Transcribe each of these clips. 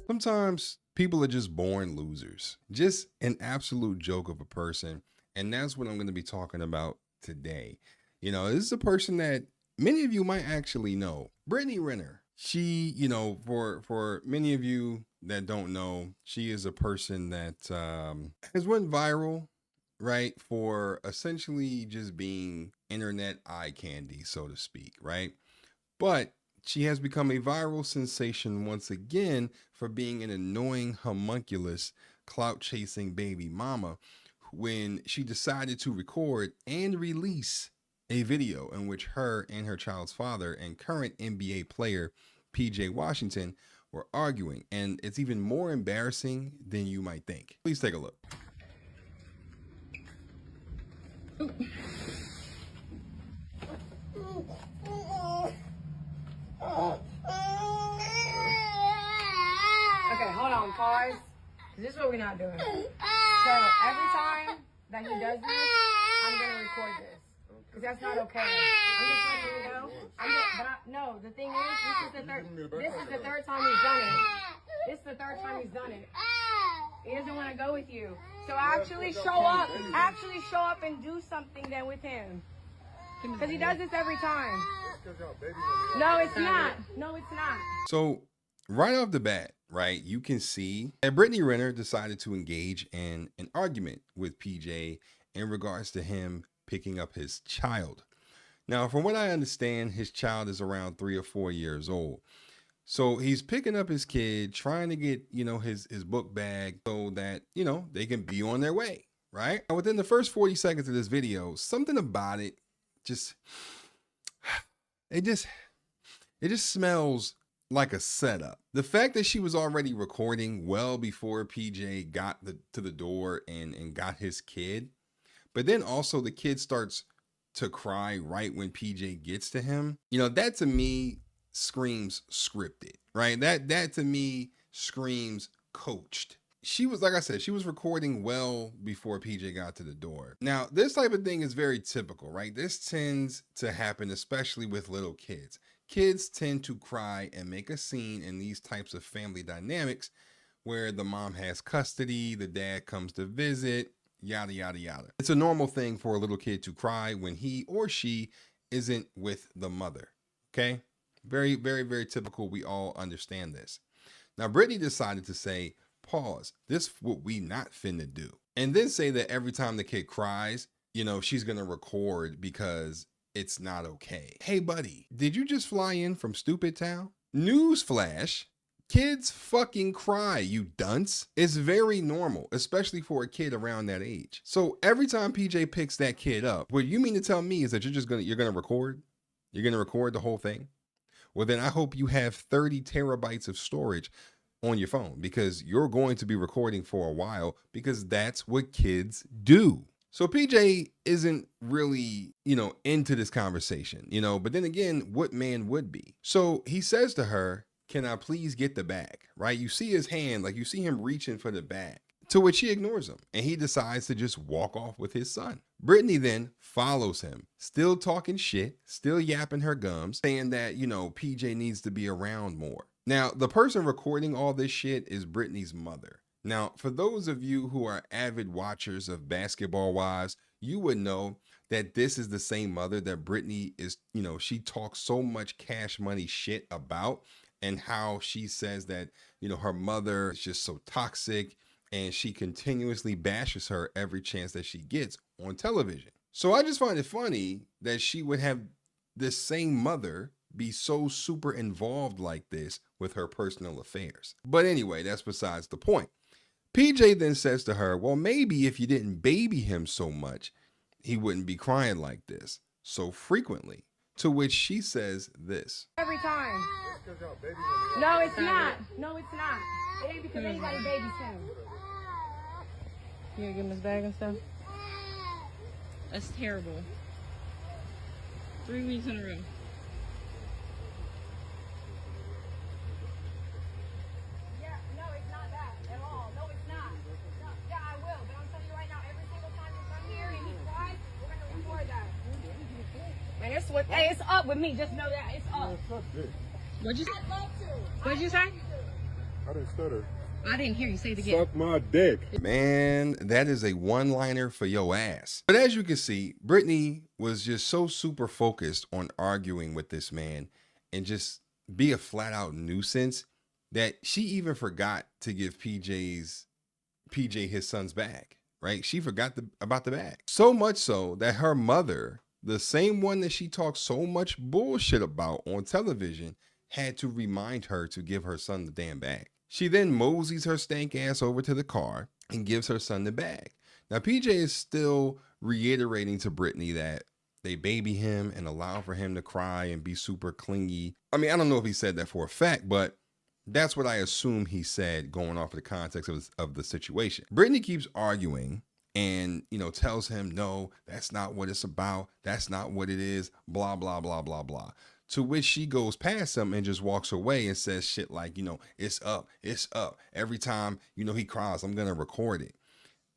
Sometimes people are just born losers, just an absolute joke of a person. And that's what I'm going to be talking about today. This is a person that many of you might actually know, Brittany Renner. She, for many of you that don't know, she is a person that has went viral, right, for essentially just being internet eye candy, so to speak, right? But she has become a viral sensation once again for being an annoying, homunculus, clout-chasing baby mama when she decided to record and release a video in which her and her child's father and current NBA player PJ Washington were arguing. And it's even more embarrassing than you might think. Please take a look. Okay, hold on, pause. This is what we're not doing. So every time that he does this, I'm gonna record this. Because that's not okay. I'm just letting you know. No, the thing is, this is the third time he's done it. This is the third time he's done it. He doesn't want to go with you. So actually show up. Actually show up and do something then with him. Because he does this every time. No, it's not. No, it's not. So right off the bat, right, you can see that Brittany Renner decided to engage in an argument with PJ in regards to him picking up his child. Now, from what I understand, his child is around 3 or 4 years old. So he's picking up his kid, trying to get, his book bag so that, they can be on their way, right? Now, within the first 40 seconds of this video, something about it it just smells like a setup. The fact that she was already recording well before PJ got to the door and got his kid, but then also the kid starts to cry right when PJ gets to him. That to me screams scripted, right? That to me screams coached. She was, like I said, she was recording well before PJ got to the door. Now, this type of thing is very typical, right? This tends to happen, especially with little kids. Kids tend to cry and make a scene in these types of family dynamics where the mom has custody, the dad comes to visit, yada, yada, yada. It's a normal thing for a little kid to cry when he or she isn't with the mother, okay? Very, very, very typical. We all understand this. Now, Brittany decided to say, pause, this what we not finna do. And then say that every time the kid cries, she's gonna record because it's not okay. Hey buddy, did you just fly in from Stupid Town? Newsflash, kids fucking cry, you dunce. It's very normal, especially for a kid around that age. So every time PJ picks that kid up, what you mean to tell me is that you're gonna record? You're gonna record the whole thing? Well, then I hope you have 30 terabytes of storage on your phone, because you're going to be recording for a while, because that's what kids do. So PJ isn't really, into this conversation, but then again, what man would be? So he says to her, can I please get the bag, right? You see his hand, like you see him reaching for the bag, to which he ignores him and he decides to just walk off with his son. Brittany then follows him, still talking shit, still yapping her gums, saying that, PJ needs to be around more. Now, the person recording all this shit is Brittany's mother. Now, for those of you who are avid watchers of Basketball Wives, you would know that this is the same mother that Brittany is, she talks so much Cash Money shit about, and how she says that, her mother is just so toxic and she continuously bashes her every chance that she gets on television. So I just find it funny that she would have this same mother be so super involved like this with her personal affairs. But anyway, that's besides the point. PJ then says to her, well, maybe if you didn't baby him so much, he wouldn't be crying like this so frequently. To which she says this. Every time. No, it's not. No, it's not. It ain't because anybody babies him. You gonna give him his bag and stuff? That's terrible. 3 weeks in a row. Hey, it's up with me. Just know that it's up. What'd you say? What'd you say? I didn't stutter. I didn't hear you say it again. Suck my dick. Man, that is a one-liner for your ass. But as you can see, Brittany was just so super focused on arguing with this man and just be a flat-out nuisance that she even forgot to give PJ his son's bag, right? She forgot about the bag. So much so that her mother, the same one that she talks so much bullshit about on television, had to remind her to give her son the damn bag. She then moseys her stank ass over to the car and gives her son the bag. Now, PJ is still reiterating to Brittany that they baby him and allow for him to cry and be super clingy. I mean, I don't know if he said that for a fact, but that's what I assume he said going off of the context of the situation. Brittany keeps arguing and, tells him, no, that's not what it's about. That's not what it is. Blah, blah, blah, blah, blah. To which she goes past him and just walks away and says shit like, it's up, it's up. Every time, he cries, I'm going to record it.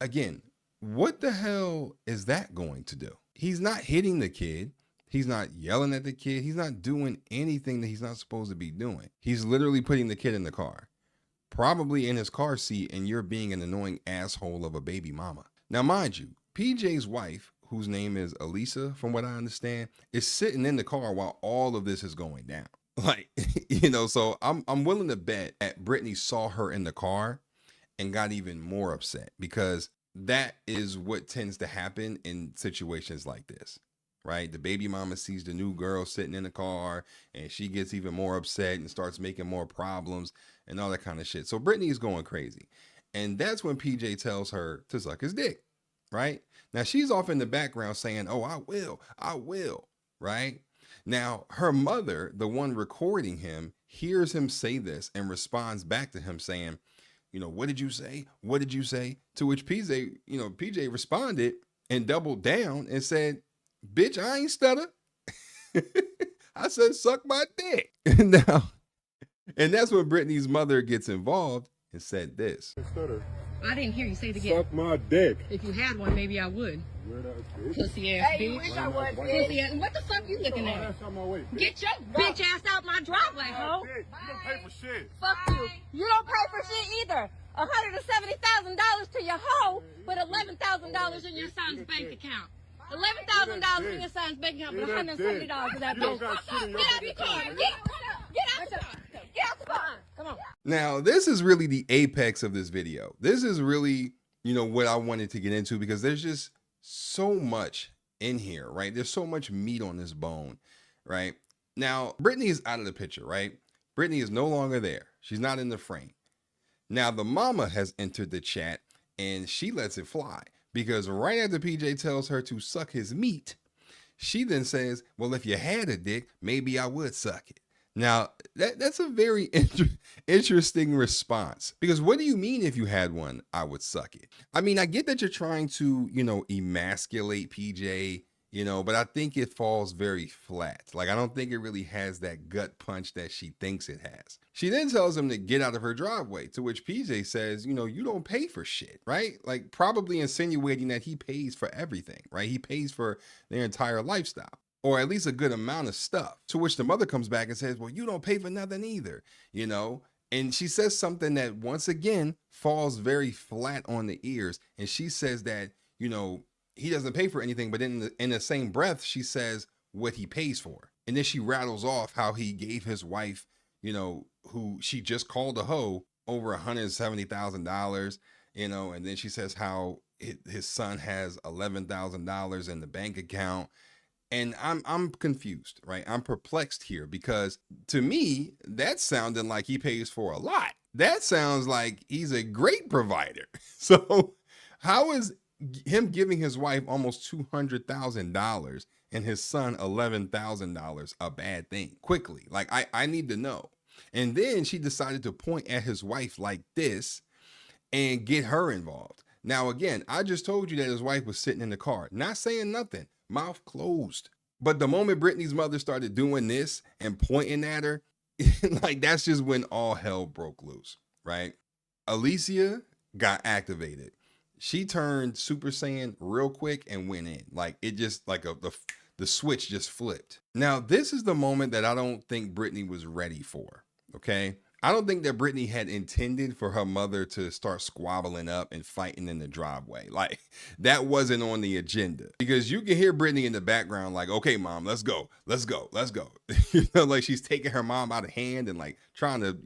Again, what the hell is that going to do? He's not hitting the kid. He's not yelling at the kid. He's not doing anything that he's not supposed to be doing. He's literally putting the kid in the car, probably in his car seat, and you're being an annoying asshole of a baby mama. Now, mind you, PJ's wife, whose name is Elisa, from what I understand, is sitting in the car while all of this is going down. Like, so I'm willing to bet that Brittany saw her in the car and got even more upset, because that is what tends to happen in situations like this, right? The baby mama sees the new girl sitting in the car and she gets even more upset and starts making more problems and all that kind of shit. So Brittany is going crazy. And that's when PJ tells her to suck his dick, right? Now she's off in the background saying, oh, I will, right? Now her mother, the one recording him, hears him say this and responds back to him saying, what did you say? What did you say? To which PJ responded and doubled down and said, bitch, I ain't stutter. I said, suck my dick. And that's when Brittany's mother gets involved and said this. Stutter. I didn't hear you say it again. Suck my dick. If you had one, maybe I would. Pussy ass Hey, you bitch. wish I would, Pussy ass. What the fuck you looking at? Get your bitch ass out my driveway, ho. You don't pay for shit. Fuck you. You don't pay for shit either. $170,000 to your hoe, but $11,000 in your son's bank account. $11,000 in your son's bank account, but $170 in that bitch. Get out the car. Get out the car. Get out the car. Come on. Now, this is really the apex of this video. This is really, what I wanted to get into, because there's just so much in here, right? There's so much meat on this bone, right? Now, Brittany is out of the picture, right? Brittany is no longer there. She's not in the frame. Now, the mama has entered the chat and she lets it fly, because right after PJ tells her to suck his meat, she then says, well, if you had a dick, maybe I would suck it. Now, that's a very interesting response, because what do you mean if you had one, I would suck it? I mean, I get that you're trying to, emasculate PJ, but I think it falls very flat. Like, I don't think it really has that gut punch that she thinks it has. She then tells him to get out of her driveway, to which PJ says, you don't pay for shit, right? Like, probably insinuating that he pays for everything, right? He pays for their entire lifestyle, or at least a good amount of stuff. To which the mother comes back and says, well, you don't pay for nothing either, And she says something that, once again, falls very flat on the ears. And she says that, he doesn't pay for anything, but in the same breath, she says what he pays for. And then she rattles off how he gave his wife, who she just called a hoe, over $170,000, and then she says how his son has $11,000 in the bank account. And I'm confused, right? I'm perplexed here, because to me, that sounded like he pays for a lot. That sounds like he's a great provider. So how is him giving his wife almost $200,000 and his son $11,000 a bad thing? Quickly, like I need to know. And then she decided to point at his wife like this and get her involved. Now, again, I just told you that his wife was sitting in the car, not saying nothing, mouth closed. But the moment Brittany's mother started doing this and pointing at her, like, that's just when all hell broke loose, right? Alicia got activated. She turned Super Saiyan real quick and went in. Like, it just, like the switch just flipped. Now, this is the moment that I don't think Brittany was ready for, okay? I don't think that Brittany had intended for her mother to start squabbling up and fighting in the driveway. Like, that wasn't on the agenda, because you can hear Brittany in the background like, okay, mom, let's go. Like she's taking her mom out of hand and like trying to,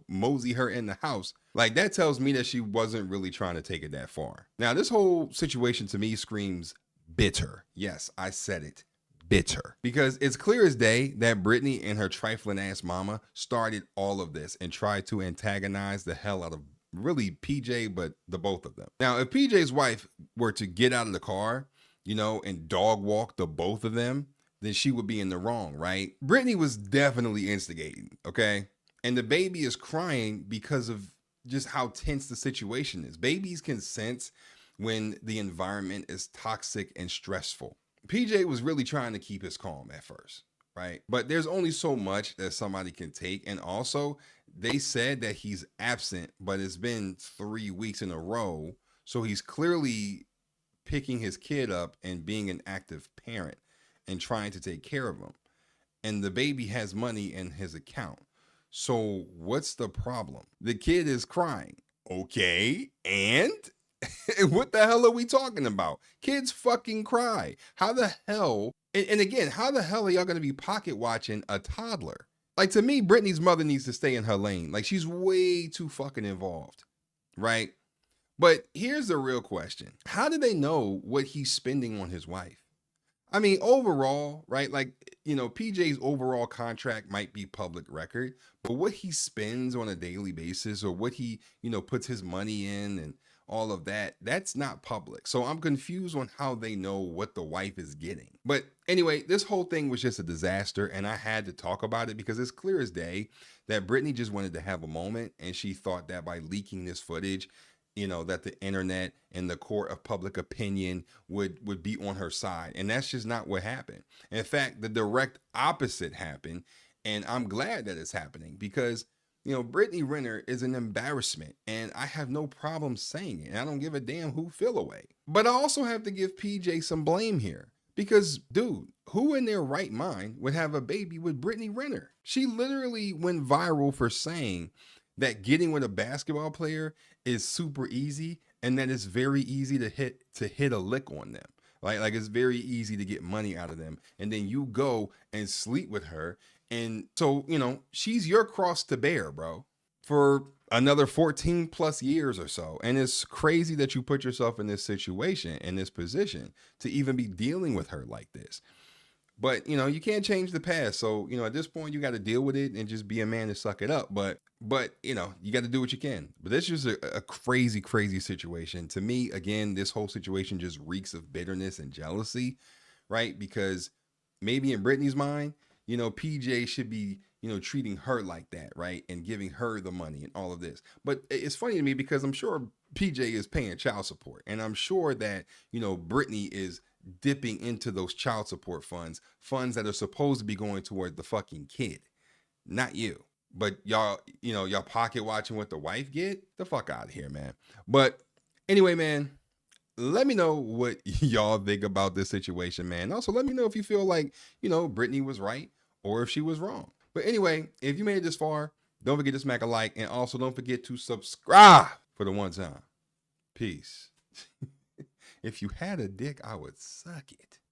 mosey her in the house. Like, that tells me that she wasn't really trying to take it that far. Now, this whole situation to me screams bitter. Yes, I said it. Bitter. Because it's clear as day that Brittany and her trifling ass mama started all of this and tried to antagonize the hell out of really PJ, but the both of them. Now, if PJ's wife were to get out of the car, and dog walk the both of them, then she would be in the wrong, right? Brittany was definitely instigating, okay? And the baby is crying because of just how tense the situation is. Babies can sense when the environment is toxic and stressful. PJ was really trying to keep his calm at first, right? But there's only so much that somebody can take. And also, they said that he's absent, but it's been 3 weeks in a row. So he's clearly picking his kid up and being an active parent and trying to take care of him. And the baby has money in his account. So what's the problem? The kid is crying. Okay, and what the hell are we talking about? Kids fucking cry. How the hell? And again, how the hell are y'all going to be pocket watching a toddler? Like, to me, Brittany's mother needs to stay in her lane. Like, she's way too fucking involved, right? But here's the real question. How do they know what he's spending on his wife? I mean, overall, right? Like, PJ's overall contract might be public record, but what he spends on a daily basis, or what he, puts his money in and all of that, that's not public. So I'm confused on how they know what the wife is getting. But anyway, this whole thing was just a disaster, and I had to talk about it because it's clear as day that Brittany just wanted to have a moment, and she thought that by leaking this footage, that the internet and the court of public opinion would be on her side. And that's just not what happened. In fact, the direct opposite happened. And I'm glad that it's happening because, Brittany Renner is an embarrassment, and I have no problem saying it. And I don't give a damn who feel away. But I also have to give PJ some blame here because, dude, who in their right mind would have a baby with Brittany Renner? She literally went viral for saying that getting with a basketball player is super easy and that it's very easy to hit a lick on them. Like it's very easy to get money out of them. And then you go and sleep with her. And so, she's your cross to bear, bro, for another 14 plus years or so. And it's crazy that you put yourself in this situation, in this position, to even be dealing with her like this. But, you can't change the past. So, at this point, you got to deal with it and just be a man to suck it up. But you got to do what you can. But that's just a crazy, crazy situation. To me, again, this whole situation just reeks of bitterness and jealousy, right? Because maybe in Brittany's mind, PJ should be, treating her like that, right? And giving her the money and all of this. But it's funny to me because I'm sure PJ is paying child support. And I'm sure that, Brittany is dipping into those child support funds that are supposed to be going toward the fucking kid, not you. But y'all pocket watching what the wife get? The fuck out of here, man. But anyway, man, let me know what y'all think about this situation, man. Also, let me know if you feel like, Brittany was right or if she was wrong. But anyway, if you made it this far, don't forget to smack a like, and also don't forget to subscribe for the one time. Peace. If you had a dick, I would suck it.